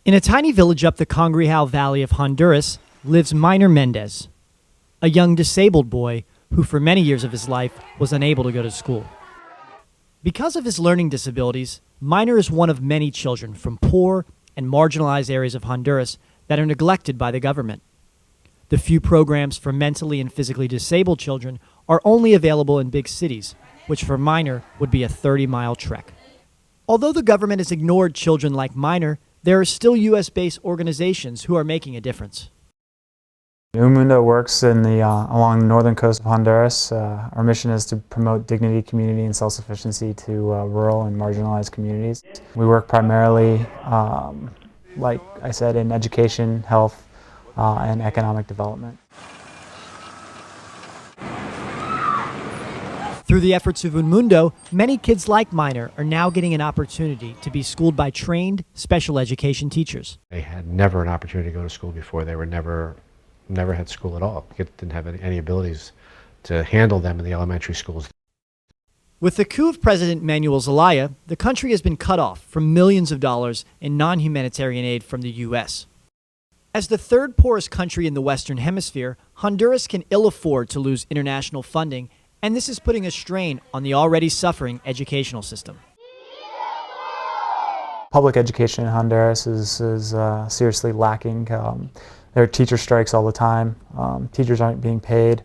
In a tiny village up the Congrijal Valley of Honduras lives Minor Mendez, a young disabled boy who for many years of his life was unable to go to school. Because of his learning disabilities, Minor is one of many children from poor and marginalized areas of Honduras that are neglected by the government. The few programs for mentally and physically disabled children are only available in big cities, which for Minor would be a 30-mile trek. Although the government has ignored children like Minor, there are still U.S.-based organizations who are making a difference. Mundo works in along the northern coast of Honduras. Our mission is to promote dignity, community, and self-sufficiency to rural and marginalized communities. We work primarily, like I said, in education, health, and economic development. Through the efforts of Mundo, many kids like Minor are now getting an opportunity to be schooled by trained special education teachers. They had never an opportunity to go to school before. They were never had school at all. Kids didn't have any abilities to handle them in the elementary schools. With the coup of President Manuel Zelaya, the country has been cut off from millions of dollars in non-humanitarian aid from the U.S. As the third poorest country in the Western Hemisphere, Honduras can ill afford to lose international funding, and this is putting a strain on the already suffering educational system. Public education in Honduras is seriously lacking. There are teacher strikes all the time. Teachers aren't being paid.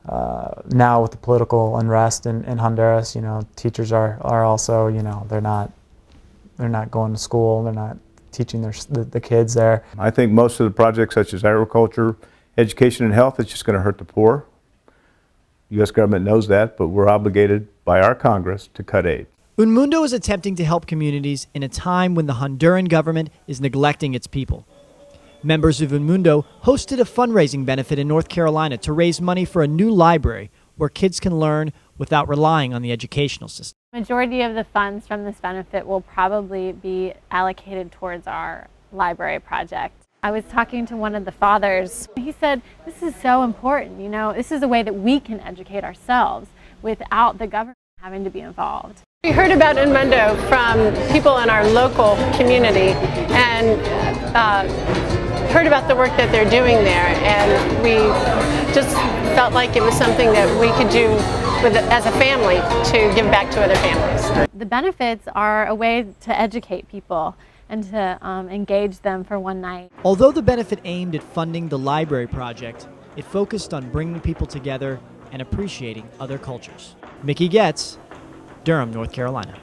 Now with the political unrest in Honduras, teachers are also, they're not going to school. They're not teaching the kids there. I think most of the projects such as agriculture, education, and health is just going to hurt the poor. The U.S. government knows that, but we're obligated by our Congress to cut aid. Mundo is attempting to help communities in a time when the Honduran government is neglecting its people. Members of Mundo hosted a fundraising benefit in North Carolina to raise money for a new library where kids can learn without relying on the educational system. The majority of the funds from this benefit will probably be allocated towards our library project. I was talking to one of the fathers. He said, this is so important, this is a way that we can educate ourselves without the government having to be involved. We heard about Mundo from people in our local community and heard about the work that they're doing there, and we just felt like it was something that we could do as a family to give back to other families. The benefits are a way to educate people and to engage them for one night. Although the benefit aimed at funding the library project, it focused on bringing people together and appreciating other cultures. Goetz, Durham, North Carolina.